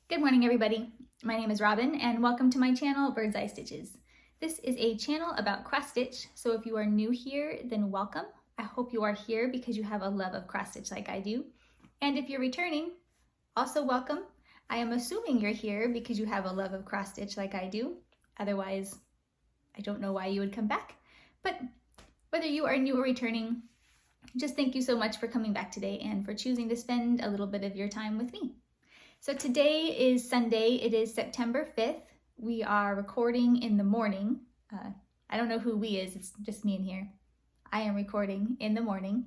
Good morning, everybody. My name is Robin, and welcome to my channel, BirdsEyeStitches. This is a channel about cross stitch, so if you are new here, then welcome. I hope you are here because you have a love of cross stitch like I do. And if you're returning, also welcome. I am assuming you're here because you have a love of cross stitch like I do. Otherwise, I don't know why you would come back. But whether you are new or returning, just thank you so much for coming back today and for choosing to spend a little bit of your time with me. So today is Sunday. It is September 5th. We are recording in the morning. I don't know who we is. It's just me in here. I am recording in the morning.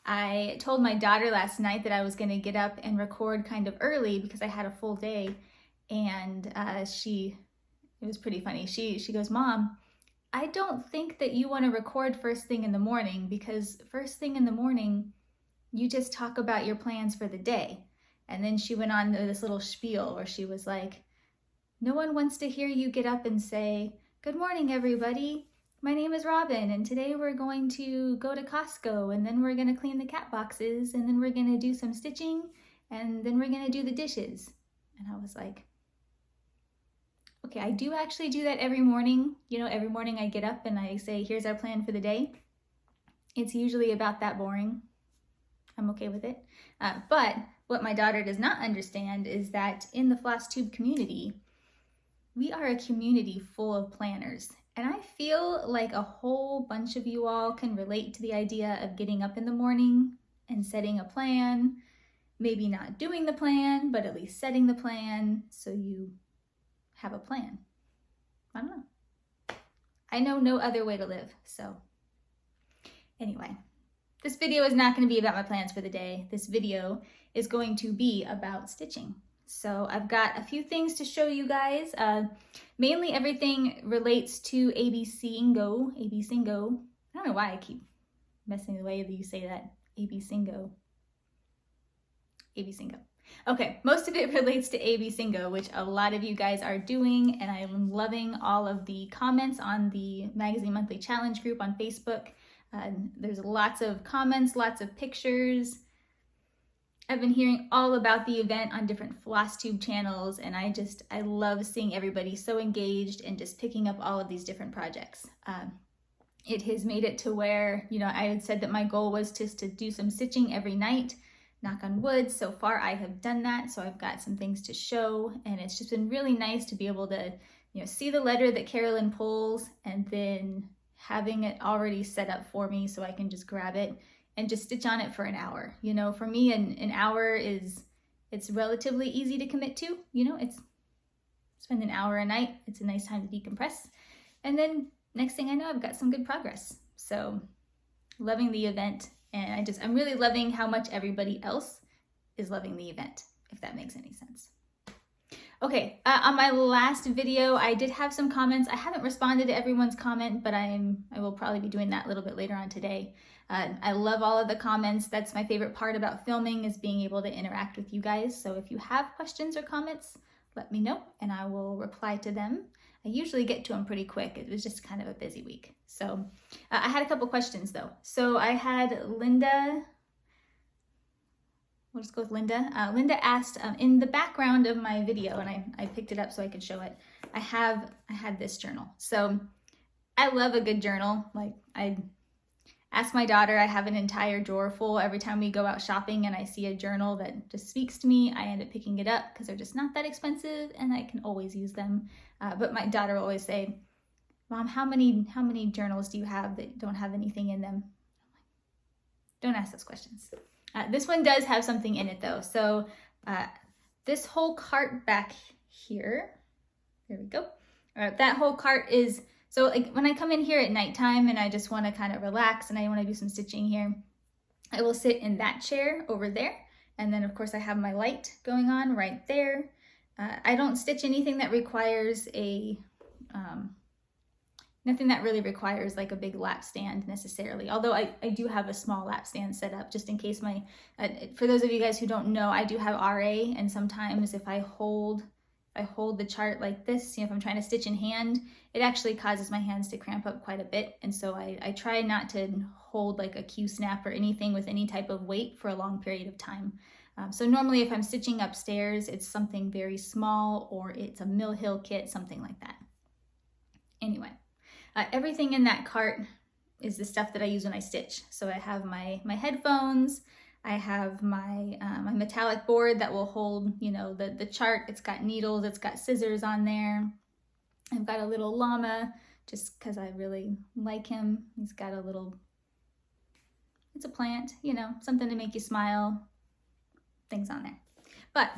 I told my daughter last night that I was going to get up and record kind of early because I had a full day. And it was pretty funny. She goes, "Mom, I don't think that you want to record first thing in the morning because first thing in the morning, you just talk about your plans for the day." And then she went on this little spiel where she was like, "No one wants to hear you get up and say, 'Good morning, everybody. My name is Robin, and today we're going to go to Costco, and then we're going to clean the cat boxes, and then we're going to do some stitching, and then we're going to do the dishes.'" And I was like, okay, I do actually do that every morning. You know, every morning I get up and I say, "Here's our plan for the day." It's usually about that boring. I'm okay with it. But what my daughter does not understand is that in the Flosstube community, we are a community full of planners. And I feel like a whole bunch of you all can relate to the idea of getting up in the morning and setting a plan, maybe not doing the plan, but at least setting the plan so you have a plan. I don't know. I know no other way to live, so anyway. This video is not going to be about my plans for the day. This video is going to be about stitching. So I've got a few things to show you guys. Mainly everything relates to ABCingo. ABCingo. I don't know why I keep messing the way that you say that. ABCingo. ABCingo. Okay, most of it relates to ABCingo, which a lot of you guys are doing, and I'm loving all of the comments on the Magazine Monthly Challenge group on Facebook. There's lots of comments, lots of pictures. I've been hearing all about the event on different Flosstube channels, and I love seeing everybody so engaged and just picking up all of these different projects. It has made it to where, you know, I had said that my goal was just to do some stitching every night. Knock on wood, so far I have done that, so I've got some things to show, and it's just been really nice to be able to, you know, see the letter that Carolyn pulls and then having it already set up for me so I can just grab it and just stitch on it for an hour. You know, for me, an hour it's relatively easy to commit to. You know, it's spend an hour a night. It's a nice time to decompress. And then next thing I know, I've got some good progress. So loving the event. And I'm really loving how much everybody else is loving the event, if that makes any sense. Okay, on my last video, I did have some comments. I haven't responded to everyone's comment, but I will probably be doing that a little bit later on today. I love all of the comments. That's my favorite part about filming, is being able to interact with you guys. So if you have questions or comments, let me know and I will reply to them. I usually get to them pretty quick. It was just kind of a busy week. So I had a couple questions though. So I had Linda. We'll just go with Linda. Linda asked, in the background of my video, and I picked it up so I could show it, I had this journal. So I love a good journal. Like, I ask my daughter, I have an entire drawer full. Every time we go out shopping and I see a journal that just speaks to me, I end up picking it up because they're just not that expensive and I can always use them. But my daughter will always say, "Mom, how many journals do you have that don't have anything in them?" Don't ask those questions. This one does have something in it though. So this whole cart back here, there we go. That whole cart is, so like when I come in here at nighttime and I just want to kind of relax and I want to do some stitching here, I will sit in that chair over there. And then of course I have my light going on right there. I don't stitch anything that requires nothing that really requires like a big lap stand necessarily, although I do have a small lap stand set up just in case for those of you guys who don't know, I do have RA, and sometimes if I hold the chart like this, you know, if I'm trying to stitch in hand, it actually causes my hands to cramp up quite a bit, and so I try not to hold like a Q snap or anything with any type of weight for a long period of time. So normally if I'm stitching upstairs, it's something very small, or it's a Mill Hill kit, something like that. Anyway, everything in that cart is the stuff that I use when I stitch. So I have my headphones, I have my my metallic board that will hold, you know, the chart. It's got needles, it's got scissors on there. I've got a little llama just because I really like him. He's got a little, it's a plant, you know, something to make you smile, things on there. But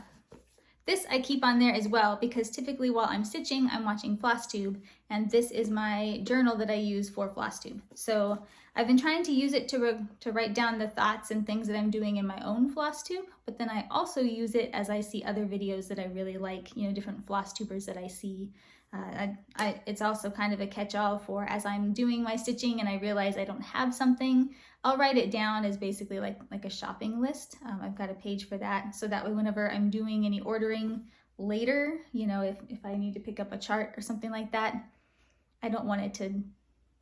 this I keep on there as well because typically while I'm stitching, I'm watching Flosstube, and this is my journal that I use for Flosstube. So I've been trying to use it to write down the thoughts and things that I'm doing in my own Flosstube, but then I also use it as I see other videos that I really like, you know, different Flosstubers that I see. It's also kind of a catch-all for as I'm doing my stitching and I realize I don't have something, I'll write it down as basically like a shopping list. I've got a page for that, so that way whenever I'm doing any ordering later, you know, if I need to pick up a chart or something like that, I don't want it to,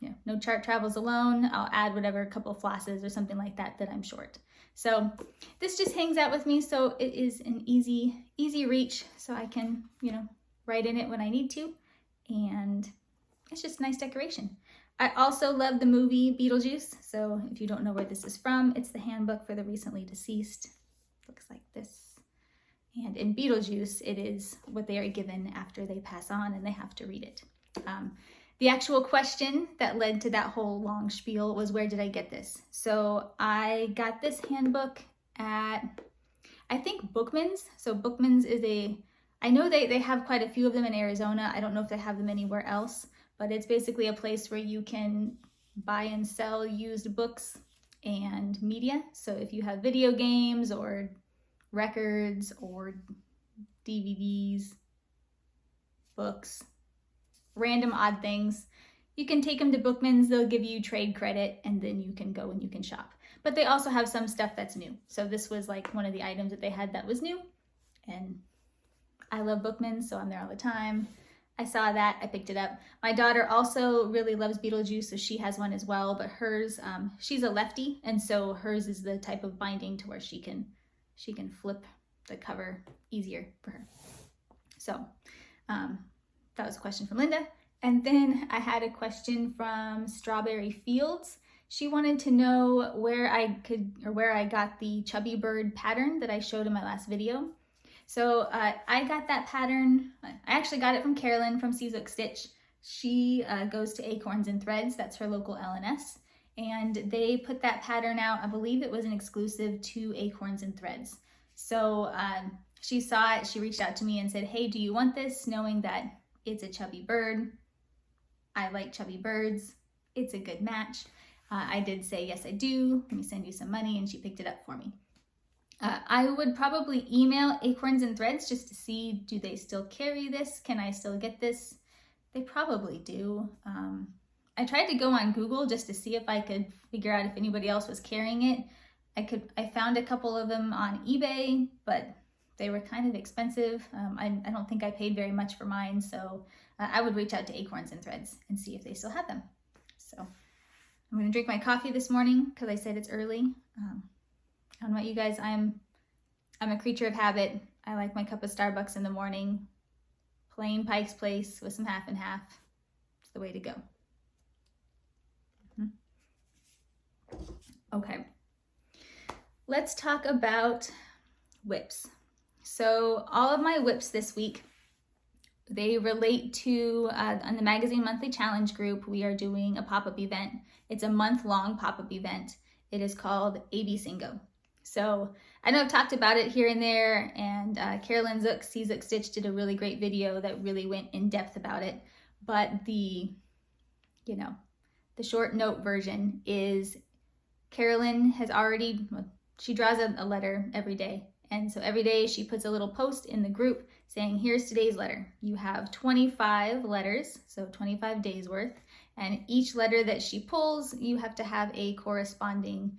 you know, no chart travels alone. I'll add whatever, a couple of flosses or something like that I'm short. So this just hangs out with me, so it is an easy reach, so I can, you know, write in it when I need to, and it's just a nice decoration. I also love the movie Beetlejuice, so if you don't know where this is from, it's the handbook for the recently deceased. Looks like this. And in Beetlejuice, it is what they are given after they pass on and they have to read it. The actual question that led to that whole long spiel was, where did I get this? So I got this handbook at, I think, Bookman's. So Bookman's is I know they have quite a few of them in Arizona. I don't know if they have them anywhere else, but it's basically a place where you can buy and sell used books and media. So if you have video games or records or DVDs, books, random odd things, you can take them to Bookman's. They'll give you trade credit, and then you can go and you can shop. But they also have some stuff that's new. So this was like one of the items that they had that was new, and I love Bookman's, so I'm there all the time. I saw that, I picked it up. My daughter also really loves Beetlejuice, so she has one as well, but hers, she's a lefty, and so hers is the type of binding to where she can flip the cover easier for her. So that was a question from Linda. And then I had a question from Strawberry Fields. She wanted to know where I got the chubby bird pattern that I showed in my last video. So I got that pattern, I actually got it from Carolyn from Seasook Stitch. She goes to Acorns and Threads, that's her local LNS, and they put that pattern out. I believe it was an exclusive to Acorns and Threads. So she saw it, she reached out to me and said, hey, do you want this? Knowing that it's a chubby bird. I like chubby birds. It's a good match. I did say, yes, I do. Let me send you some money, and she picked it up for me. I would probably email Acorns and Threads just to see, do they still carry this? Can I still get this? They probably do. I tried to go on Google just to see if I could figure out if anybody else was carrying it. I found a couple of them on eBay, but they were kind of expensive. I don't think I paid very much for mine, so I would reach out to Acorns and Threads and see if they still have them. So I'm gonna drink my coffee this morning because I said it's early. I don't know about you guys, I'm a creature of habit. I like my cup of Starbucks in the morning, plain Pike's Place with some half and half. It's the way to go. Okay, let's talk about whips. So all of my whips this week, they relate to, on the Magazine Monthly Challenge group, we are doing a pop-up event. It's a month-long pop-up event. It is called ABCingo. So I know I've talked about it here and there, and Carolyn Zook, Seasook Stitch, did a really great video that really went in depth about it. But the short note version is Carolyn has already, she draws a letter every day. And so every day she puts a little post in the group saying, here's today's letter. You have 25 letters, so 25 days worth. And each letter that she pulls, you have to have a corresponding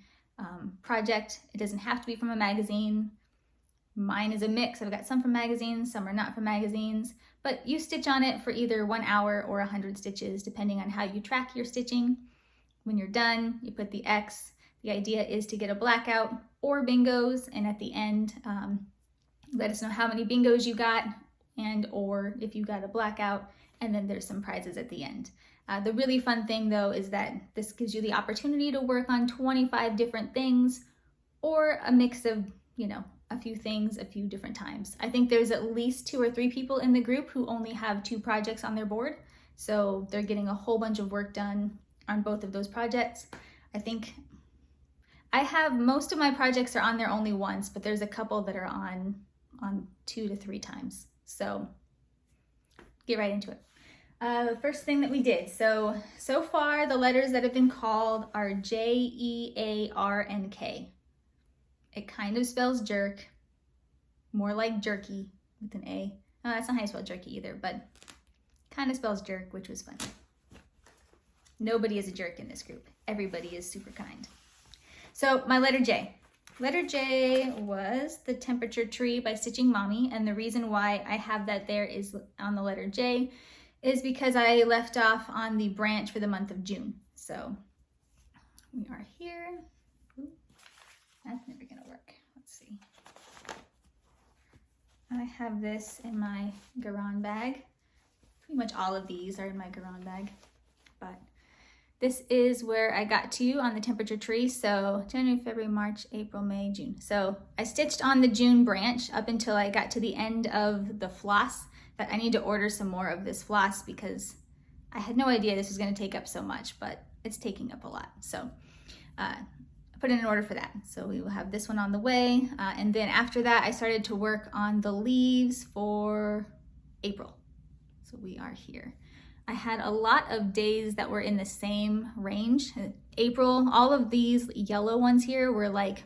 project. It doesn't have to be from a magazine. Mine is a mix. I've got some from magazines, some are not from magazines, but you stitch on it for either 1 hour or 100 stitches, depending on how you track your stitching. When you're done, you put the X. The idea is to get a blackout or bingos, and at the end, let us know how many bingos you got and or if you got a blackout, and then there's some prizes at the end. The really fun thing though is that this gives you the opportunity to work on 25 different things, or a mix of, you know, a few things a few different times. I think there's at least 2 or 3 people in the group who only have 2 projects on their board, so they're getting a whole bunch of work done on both of those projects. I think I have most of my projects are on there only once, but there's a couple that are on 2 to 3 times. So get right into it. The first thing that we did, so far the letters that have been called are J, E, A, R, and K. It kind of spells jerk, more like jerky with an A. No, that's not how you spell jerky either, but kind of spells jerk, which was fun. Nobody is a jerk in this group. Everybody is super kind. So my letter J. Letter J was the temperature tree by Stitching Mommy, and the reason why I have that there is on the letter J is because I left off on the branch for the month of June. So we are here. Ooh, that's never gonna work. Let's see. I have this in my Garan bag. Pretty much all of these are in my Garan bag, but this is where I got to on the temperature tree. So January, February, March, April, May, June. So I stitched on the June branch up until I got to the end of the floss, but I need to order some more of this floss because I had no idea this was gonna take up so much, but it's taking up a lot. So I put in an order for that. So we will have this one on the way. And then after that, I started to work on the leaves for April. So we are here. I had a lot of days that were in the same range. April, all of these yellow ones here were like,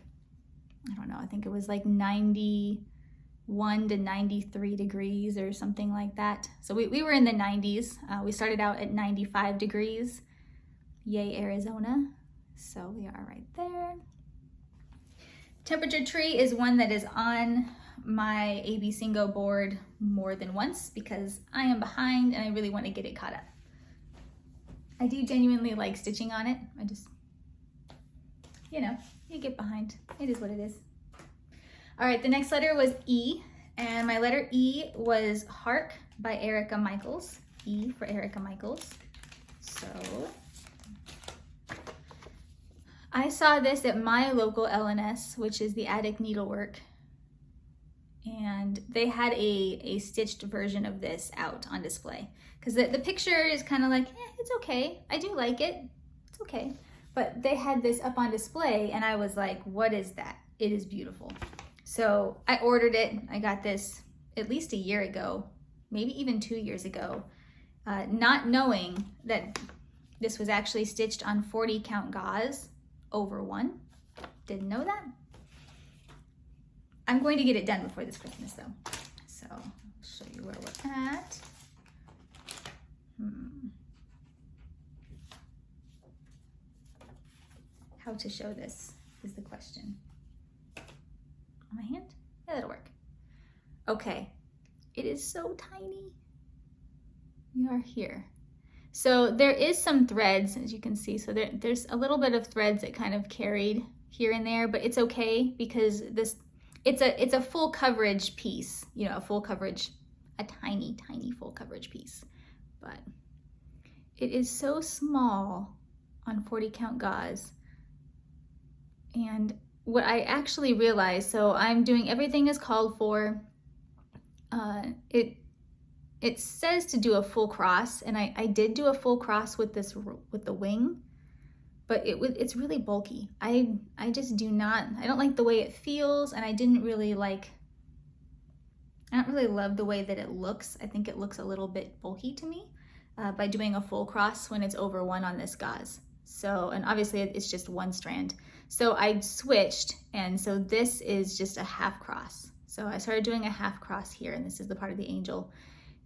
I don't know, I think it was like 91 to 93 degrees or something like that. So we were in the 90s. We started out at 95 degrees. Yay, Arizona. So we are right there. Temperature tree is one that is on my ABCingo board more than once because I am behind and I really want to get it caught up. I do genuinely like stitching on it. I just, you know, you get behind. It is what it is. All right, the next letter was E, and my letter E was Hark by Erica Michaels. E for Erica Michaels. So I saw this at my local LNS, which is the Attic Needlework, and they had a stitched version of this out on display. Because the picture is kind of like, it's okay. I do like it. It's okay. But they had this up on display, and I was like, what is that? It is beautiful. So I ordered it. I got this at least a year ago, maybe even 2 years ago, not knowing that this was actually stitched on 40 count gauze over 1. Didn't know that. I'm going to get it done before this Christmas though. So I'll show you where we're at. How to show this is the question. On my hand? Yeah, that'll work. Okay, it is so tiny. We are here. So there is some threads, as you can see. So there's a little bit of threads that kind of carried here and there, but it's okay because it's a full coverage piece, you know, a tiny, tiny full coverage piece. But it is so small on 40 count gauze. And what I actually realized, so I'm doing everything as called for. It says to do a full cross, and I did do a full cross with the wing, but it's really bulky. I just I don't like the way it feels, and I don't really love the way that it looks. I think it looks a little bit bulky to me by doing a full cross when it's over 1 on this gauze. So, and obviously it's just 1 strand. So I switched, and so this is just a half cross. So I started doing a half cross here, and this is the part of the angel.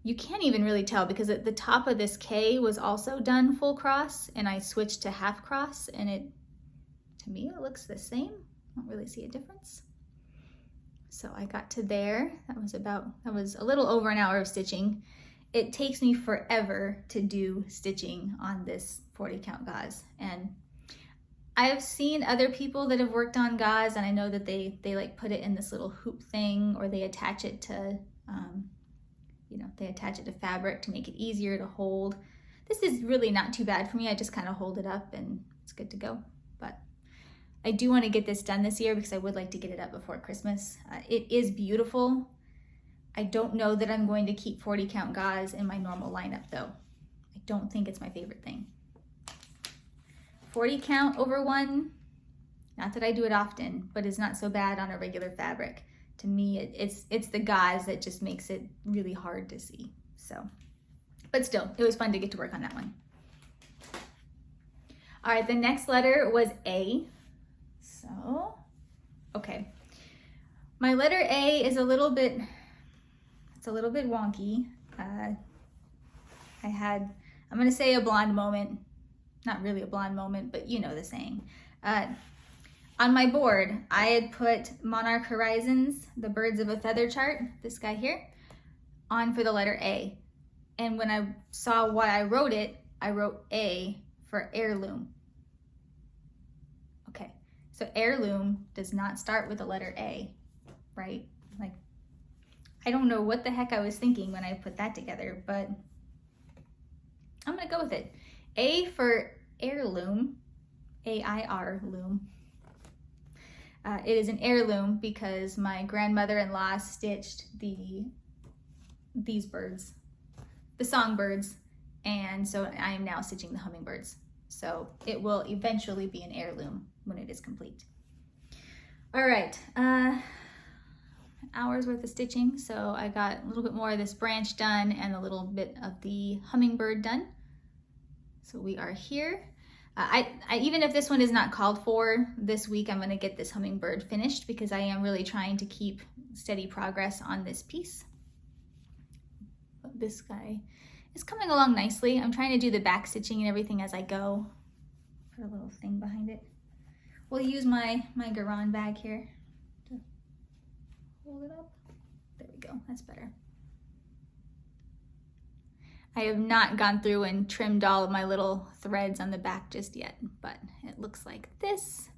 You can't even really tell because at the top of this K was also done full cross, and I switched to half cross, and to me it looks the same. I don't really see a difference. So I got to there. That was a little over an hour of stitching. It takes me forever to do stitching on this 40 count gauze, and I've seen other people that have worked on gauze, and I know that they like put it in this little hoop thing, or they attach it to, they attach it to fabric to make it easier to hold. This is really not too bad for me. I just kind of hold it up and it's good to go. But I do want to get this done this year because I would like to get it up before Christmas. It is beautiful. I don't know that I'm going to keep 40 count gauze in my normal lineup though. I don't think it's my favorite thing. 40 count over one, not that I do it often, but it's not so bad on a regular fabric. To me, it's the gauze that just makes it really hard to see. So, but still, it was fun to get to work on that one. All right, the next letter was A. So, okay. My letter A is a little bit wonky. I'm gonna say a blonde moment. Not really a blonde moment, but you know the saying. On my board, I had put Monarch Horizons, the Birds of a Feather chart, this guy here, on for the letter A. And when I saw why I wrote it, I wrote A for heirloom. Okay, so heirloom does not start with the letter A, right? Like, I don't know what the heck I was thinking when I put that together, but I'm gonna go with it. A for heirloom, A-I-R loom. It is an heirloom because my grandmother-in-law stitched these birds, the songbirds, and so I am now stitching the hummingbirds. So it will eventually be an heirloom when it is complete. All right, hours worth of stitching. So I got a little bit more of this branch done and a little bit of the hummingbird done. So we are here. Even if this one is not called for this week, I'm going to get this hummingbird finished because I am really trying to keep steady progress on this piece. But this guy is coming along nicely. I'm trying to do the back stitching and everything as I go. Put a little thing behind it. We'll use my Garan bag here to hold it up. There we go, that's better. I have not gone through and trimmed all of my little threads on the back just yet, but it looks like this.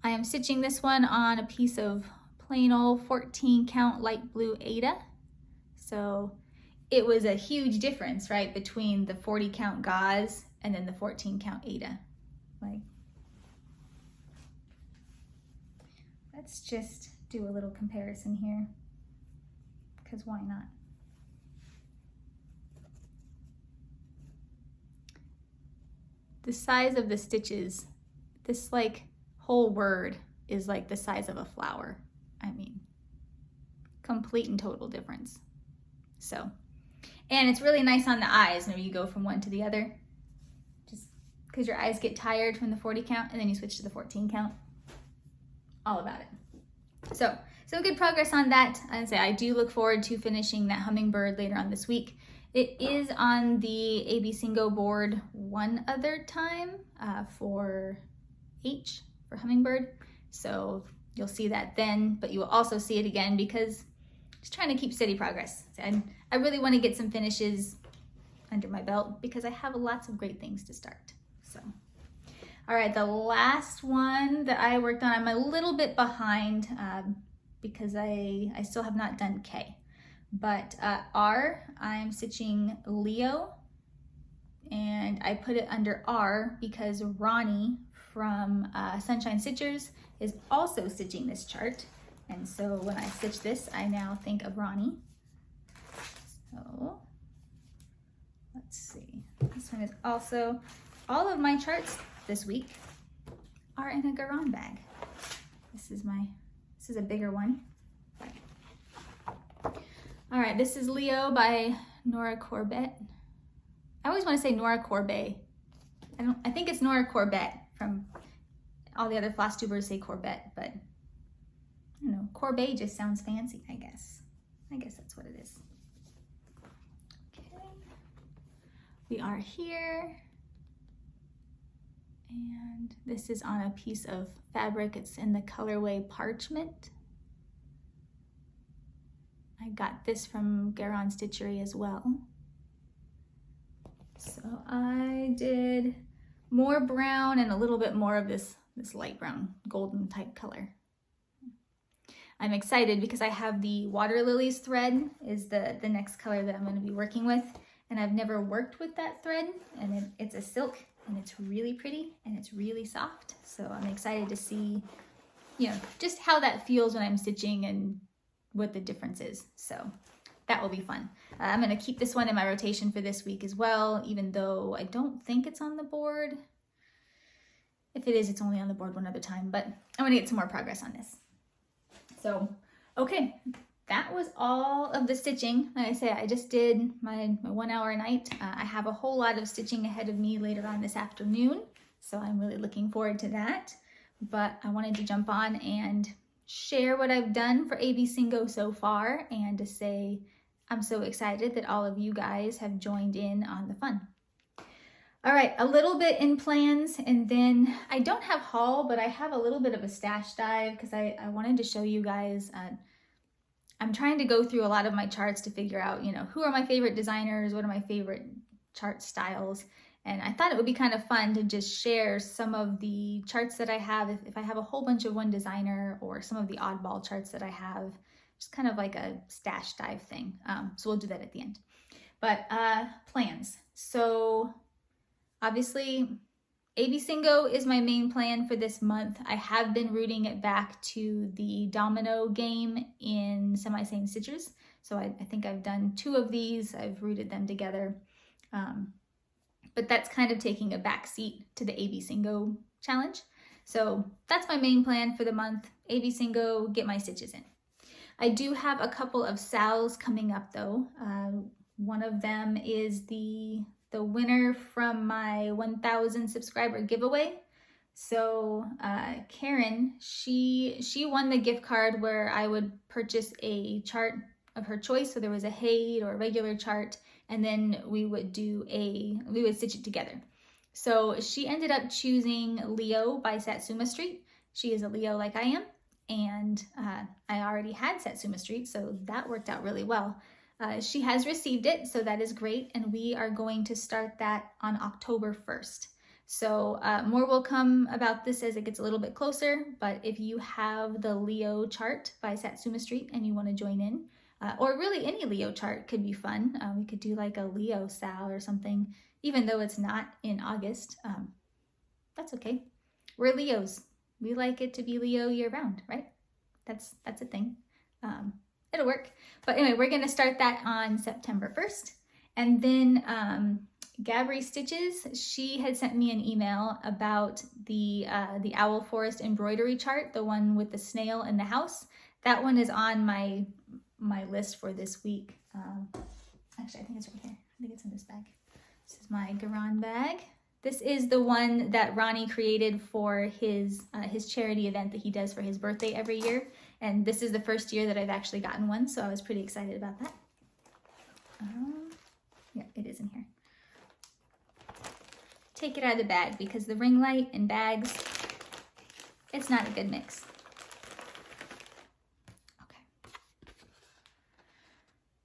I am stitching this one on a piece of plain old 14 count light blue Aida. So it was a huge difference, right, between the 40 count gauze and then the 14 count Aida. Like, let's just do a little comparison here, because why not? The size of the stitches, this like whole word is like the size of a flower. I mean, complete and total difference. So, and it's really nice on the eyes whenever you go from one to the other, just because your eyes get tired from the 40 count and then you switch to the 14 count. All about it. So good progress on that. I'd say I do look forward to finishing that hummingbird later on this week. It is on the ABCingo board one other time for H, for hummingbird. So you'll see that then, but you will also see it again because just trying to keep steady progress. And I really want to get some finishes under my belt because I have lots of great things to start. So, all right, the last one that I worked on, I'm a little bit behind because I still have not done K. But R, I'm stitching Leo, and I put it under R because Ronnie from Sunshine Stitchers is also stitching this chart. And so when I stitch this, I now think of Ronnie. So let's see. This one is also, all of my charts this week are in a Garan bag. This is a bigger one. All right, this is Leo by Nora Corbett. I always want to say Nora Corbett. I think it's Nora Corbett. From all the other Flosstubers say Corbett, but I don't know. Corbett just sounds fancy, I guess. I guess that's what it is. Okay, we are here. And this is on a piece of fabric. It's in the colorway Parchment. I got this from Garan Stitchery as well. So I did more brown and a little bit more of this this light brown golden type color. I'm excited because I have the water lilies thread is the next color that I'm going to be working with, and I've never worked with that thread, and it's a silk and it's really pretty and it's really soft. So I'm excited to see, you know, just how that feels when I'm stitching and what the difference is. So that will be fun. I'm going to keep this one in my rotation for this week as well, even though I don't think it's on the board. If it is, it's only on the board one other time, but I'm going to get some more progress on this. So, okay, that was all of the stitching. Like I say, I just did my 1 hour a night. I have a whole lot of stitching ahead of me later on this afternoon, so I'm really looking forward to that. But I wanted to jump on and share what I've done for ABCingo so far, and to say I'm so excited that all of you guys have joined in on the fun. All right, a little bit in plans, and then I don't have haul, but I have a little bit of a stash dive because I wanted to show you guys. I'm trying to go through a lot of my charts to figure out, you know, who are my favorite designers, what are my favorite chart styles, and I thought it would be kind of fun to just share some of the charts that I have if I have a whole bunch of one designer, or some of the oddball charts that I have, just kind of like a stash dive thing. So we'll do that at the end. But plans. So obviously, ABCingo is my main plan for this month. I have been rooting it back to the domino game in Semi-Sane Stitchers. So I think I've done 2 of these. I've rooted them together. But that's kind of taking a back seat to the ABCingo challenge. So that's my main plan for the month. ABCingo, get my stitches in. I do have a couple of sales coming up though. One of them is the winner from my 1,000 subscriber giveaway. So Karen, she won the gift card where I would purchase a chart of her choice. So there was a Haid or a regular chart, and then we would stitch it together. So she ended up choosing Leo by Satsuma Street. She is a Leo like I am, and I already had Satsuma Street, so that worked out really well. She has received it, so that is great, and we are going to start that on October 1st. So more will come about this as it gets a little bit closer, but if you have the Leo chart by Satsuma Street and you want to join in, or really any Leo chart could be fun. We could do like a Leo Sal or something, even though it's not in August. That's okay. We're Leos. We like it to be Leo year round, right? That's a thing. It'll work. But anyway, we're going to start that on September 1st. And then BirdsEyeStitches, she had sent me an email about the Owl Forest embroidery chart, the one with the snail in the house. That one is on my list for this week. Actually, I think it's right here. I think it's in this bag. This is my Garan bag. This is the one that Ronnie created for his charity event that he does for his birthday every year. And this is the first year that I've actually gotten one, so I was pretty excited about that. Yeah, it is in here. Take it out of the bag because the ring light and bags, it's not a good mix.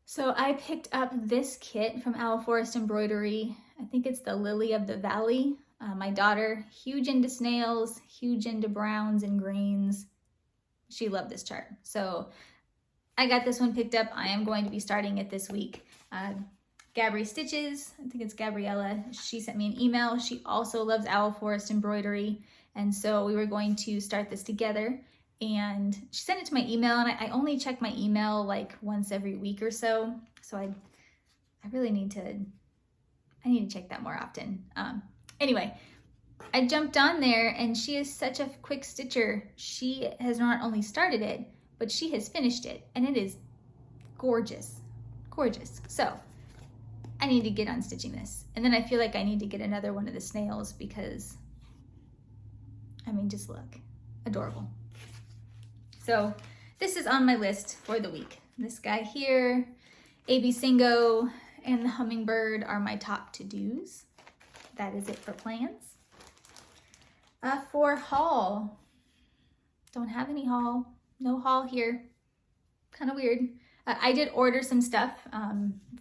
So I picked up this kit from Owl Forest Embroidery. I think it's the Lily of the Valley. My daughter, huge into snails, huge into browns and greens. She loved this chart. So I got this one picked up. I am going to be starting it this week. BirdsEyeStitches, I think it's Gabriella, she sent me an email. She also loves Owl Forest Embroidery. And so we were going to start this together. And she sent it to my email, and I only check my email like once every week or so. So I really need to check that more often. Anyway, I jumped on there, and she is such a quick stitcher. She has not only started it, but she has finished it, and it is gorgeous, gorgeous. So I need to get on stitching this. And then I feel like I need to get another one of the snails because, I mean, just look, adorable. So this is on my list for the week. This guy here, ABCingo, and the hummingbird are my top to-dos. That is it for plans. For haul, don't have any haul. No haul here. Kind of weird. I did order some stuff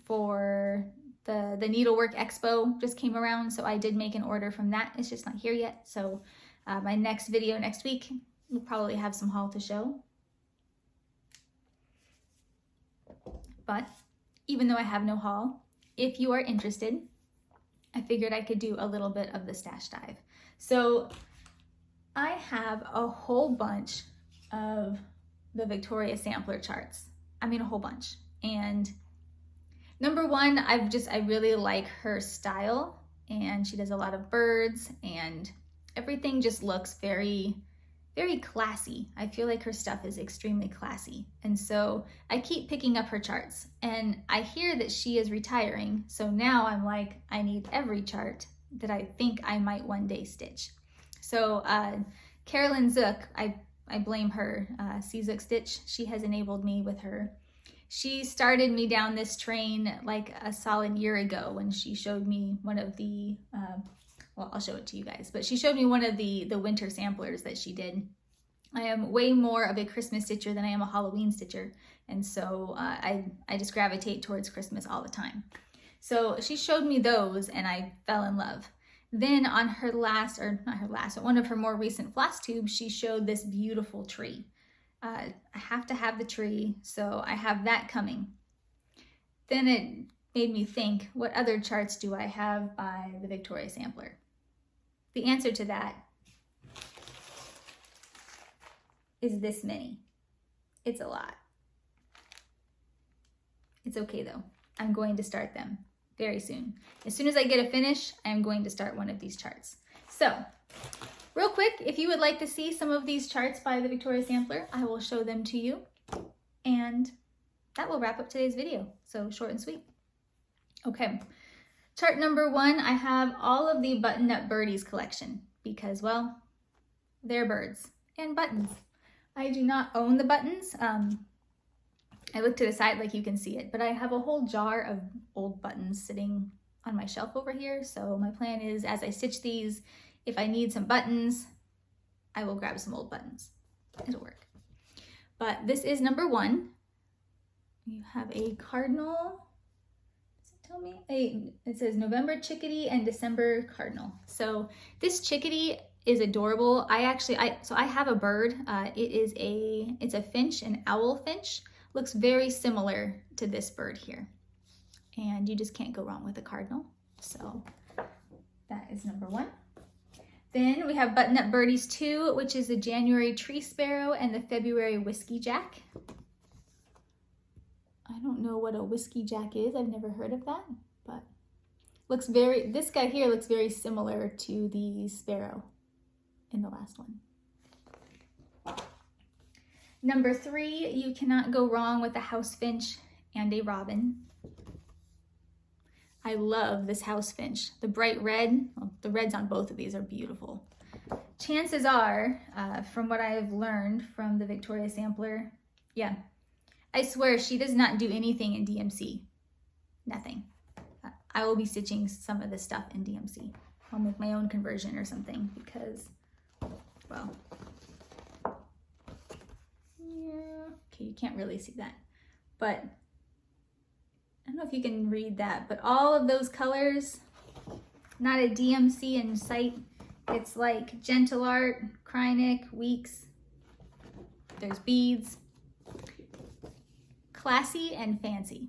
for the Needlework Expo just came around, so I did make an order from that. It's just not here yet, so My next video next week will probably have some haul to show. But even though I have no haul, if you are interested, I figured I could do a little bit of the stash dive. So I have a whole bunch of the Victoria sampler charts. I mean, a whole bunch. And number one, I really like her style, and she does a lot of birds, and everything just looks very, very classy. I feel like her stuff is extremely classy. And so I keep picking up her charts, and I hear that she is retiring. So now I'm like, I need every chart that I think I might one day stitch. So Carolyn Zook, I blame her, Zook Stitch. She has enabled me with her. She started me down this train like a solid year ago when she showed me one of the, well, I'll show it to you guys, but she showed me one of the winter samplers that she did. I am way more of a Christmas stitcher than I am a Halloween stitcher. And so I just gravitate towards Christmas all the time. So she showed me those and I fell in love. Then on her last, or not her last, but one of her more recent Flosstube, she showed this beautiful tree. I have to have the tree, so I have that coming. Then it made me think, what other charts do I have by the Victoria Sampler? The answer to that is this many. It's a lot. It's okay though. I'm going to start them very soon. As soon as I get a finish, I am going to start one of these charts. So, real quick, if you would like to see some of these charts by the Victoria Sampler, I will show them to you. And that will wrap up today's video. So short and sweet. Okay, chart number one, I have all of the button-up birdies collection because, well, they're birds and buttons. I do not own the buttons. I look to the side like you can see it, but I have a whole jar of old buttons sitting on my shelf over here. So my plan is, as I stitch these, if I need some buttons, I will grab some old buttons. It'll work. But this is number one. You have a cardinal. Does it tell me? It says November chickadee and December cardinal. So this chickadee is adorable. I have a bird. It's a finch, an owl finch. Looks very similar to this bird here. And you just can't go wrong with a cardinal. So that is number one. Then we have Button-Up Birdies 2, which is the January Tree Sparrow and the February Whiskey Jack. I don't know what a Whiskey Jack is. I've never heard of that, but this guy here looks very similar to the sparrow in the last one. Number 3, you cannot go wrong with a house finch and a robin. I love this house finch. The bright red, well, the reds on both of these are beautiful. Chances are, from what I've learned from the Victoria Sampler, yeah, I swear she does not do anything in DMC. Nothing. I will be stitching some of this stuff in DMC. I'll make my own conversion or something because, well, yeah, okay, you can't really see that, but I don't know if you can read that, but all of those colors, not a DMC in sight. It's like Gentle Art, Krynic, Weeks. There's beads. Classy and fancy.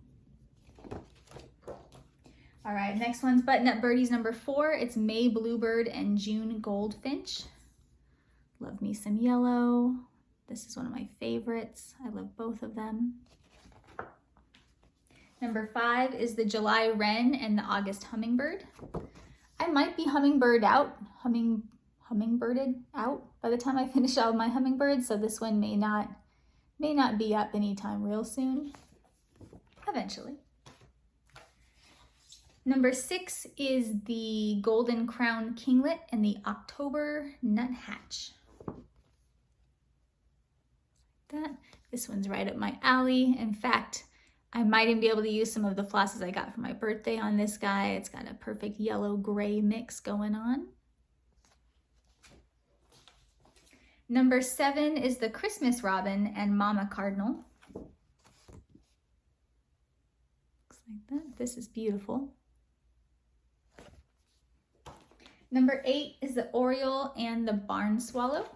All right, next one's Button-Up Birdies number 4. It's May Bluebird and June Goldfinch. Love me some yellow. This is one of my favorites. I love both of them. Number 5 is the July Wren and the August Hummingbird. I might be hummingbirded out by the time I finish all my hummingbirds, so this one may not be up anytime real soon. Eventually. Number 6 is the Golden Crown Kinglet and the October Nuthatch. This one's right up my alley. In fact, I might even be able to use some of the flosses I got for my birthday on this guy. It's got a perfect yellow-gray mix going on. Number 7 is the Christmas Robin and Mama Cardinal. Looks like that. This is beautiful. Number 8 is the Oriole and the Barn Swallow.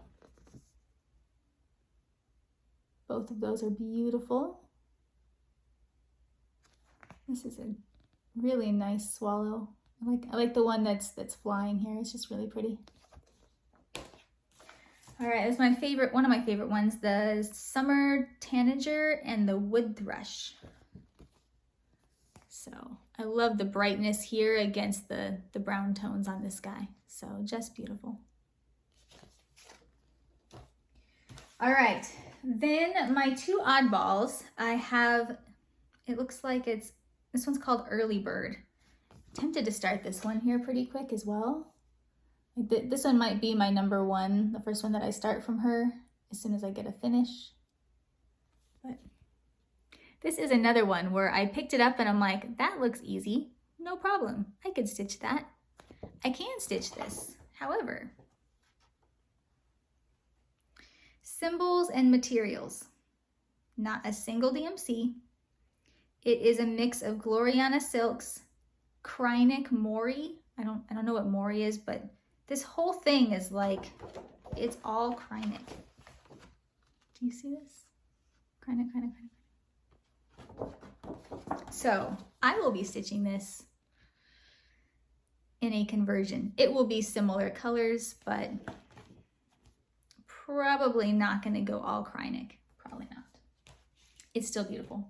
Both of those are beautiful. This is a really nice swallow. I like the one that's flying here. It's just really pretty. All right, it's my favorite, one of my favorite ones, the Summer Tanager and the Wood Thrush. So I love the brightness here against the brown tones on this guy. So just beautiful. All right, then my 2 oddballs, I have, it looks like this one's called Early Bird. Tempted to start this one here pretty quick as well. This one might be my number 1, the first one that I start from her as soon as I get a finish. But this is another one where I picked it up and I'm like, that looks easy, no problem. I could stitch that. I can stitch this. However, symbols and materials, not a single DMC. It is a mix of Gloriana silks, Krynic Mori. I don't know what Mori is, but this whole thing is like, it's all Krynic. Do you see this? Krynic. So I will be stitching this in a conversion. It will be similar colors, but probably not going to go all Krynic. Probably not. It's still beautiful.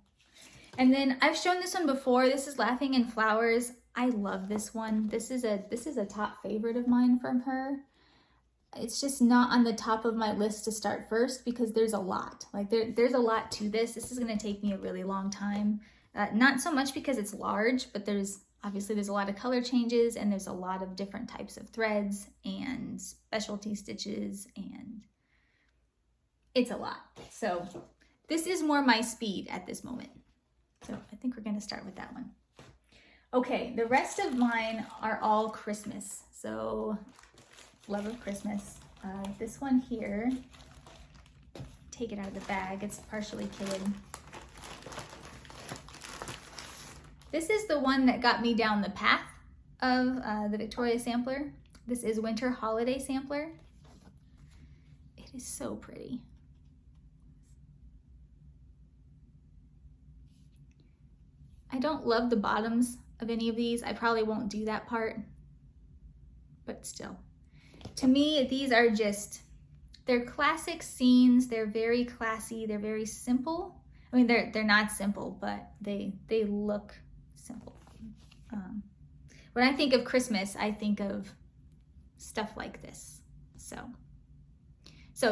And then I've shown this one before. This is Laughing in Flowers. I love this one. This is a top favorite of mine from her. It's just not on the top of my list to start first because there's a lot. Like there's a lot to this. This is going to take me a really long time. Not so much because it's large, but obviously there's a lot of color changes and there's a lot of different types of threads and specialty stitches, and it's a lot. So this is more my speed at this moment. So I think we're going to start with that one. Okay, the rest of mine are all Christmas. So love of Christmas. This one here, take it out of the bag. It's partially kitted. This is the one that got me down the path of the Victoria sampler. This is Winter Holiday Sampler. It is so pretty. I don't love the bottoms of any of these. I probably won't do that part, but still. To me, these are they're classic scenes. They're very classy. They're very simple. I mean, they're not simple, but they look simple. When I think of Christmas, I think of stuff like this. So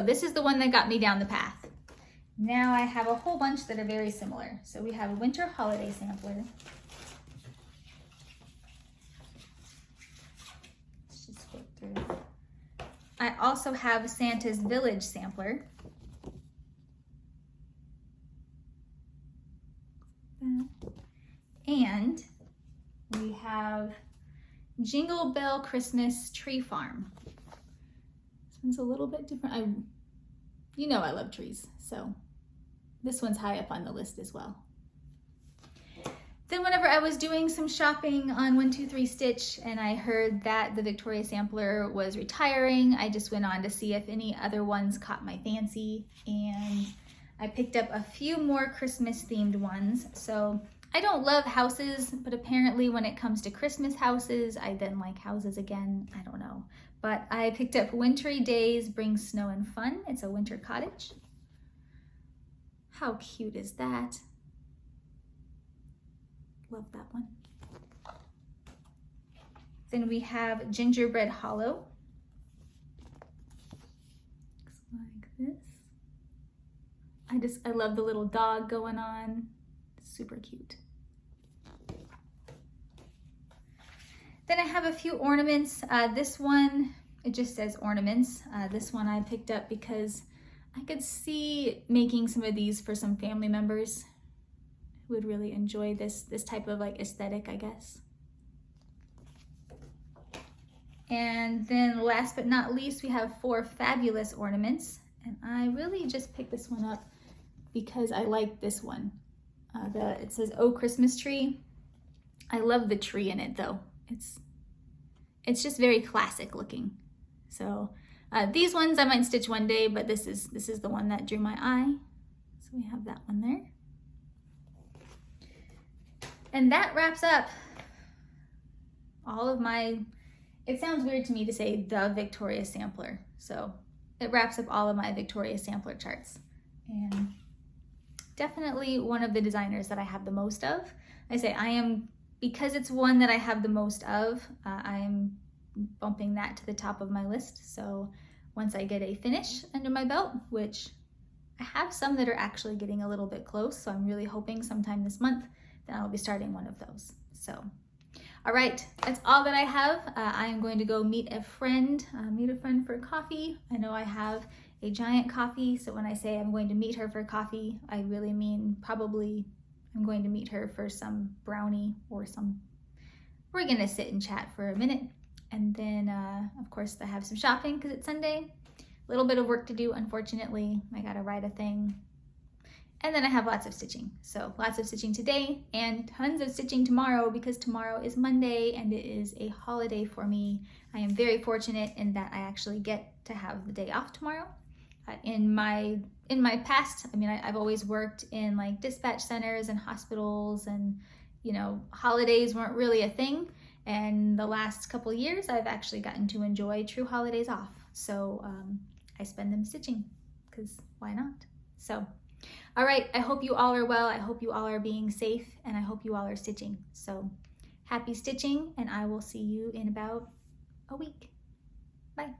this is the one that got me down the path. Now I have a whole bunch that are very similar. So we have a Winter Holiday Sampler. Let's just flip through. I also have Santa's Village Sampler. And we have Jingle Bell Christmas Tree Farm. This one's a little bit different. You know I love trees, so this one's high up on the list as well. Then whenever I was doing some shopping on 123 Stitch and I heard that the Victoria Sampler was retiring, I just went on to see if any other ones caught my fancy, and I picked up a few more Christmas themed ones. So I don't love houses, but apparently when it comes to Christmas houses, I then like houses again. I don't know. But I picked up Wintry Days Bring Snow and Fun. It's a winter cottage. How cute is that? Love that one. Then we have Gingerbread Hollow. Looks like this. I love the little dog going on. Super cute. Then I have a few ornaments. This one, it just says ornaments. This one I picked up because I could see making some of these for some family members who would really enjoy this type of like aesthetic, I guess. And then last but not least, we have 4 fabulous ornaments. And I really just picked this one up because I like this one. It says, "Oh, Christmas Tree." I love the tree in it though. it's just very classic looking. So these ones I might stitch one day, but this is the one that drew my eye. So we have that one there. And that wraps up all of my, it sounds weird to me to say the Victoria Sampler. So it wraps up all of my Victoria Sampler charts. And definitely one of the designers that I have the most of. I say because it's one that I have the most of, I am bumping that to the top of my list. So once I get a finish under my belt, which I have some that are actually getting a little bit close, so I'm really hoping sometime this month, then I'll be starting one of those. So, all right, that's all that I have. I am going to go meet a friend for coffee. I know I have a giant coffee, so when I say I'm going to meet her for coffee, I really mean probably I'm going to meet her for some brownie or we're gonna sit and chat for a minute. And then, of course, I have some shopping because it's Sunday. A little bit of work to do, unfortunately. I gotta write a thing. And then I have lots of stitching. So lots of stitching today and tons of stitching tomorrow because tomorrow is Monday and it is a holiday for me. I am very fortunate in that I actually get to have the day off tomorrow. In my past, I mean, I've always worked in like dispatch centers and hospitals, and you know, holidays weren't really a thing. And the last couple years, I've actually gotten to enjoy true holidays off. So I spend them stitching because why not? So, all right, I hope you all are well. I hope you all are being safe, and I hope you all are stitching. So happy stitching, and I will see you in about a week. Bye.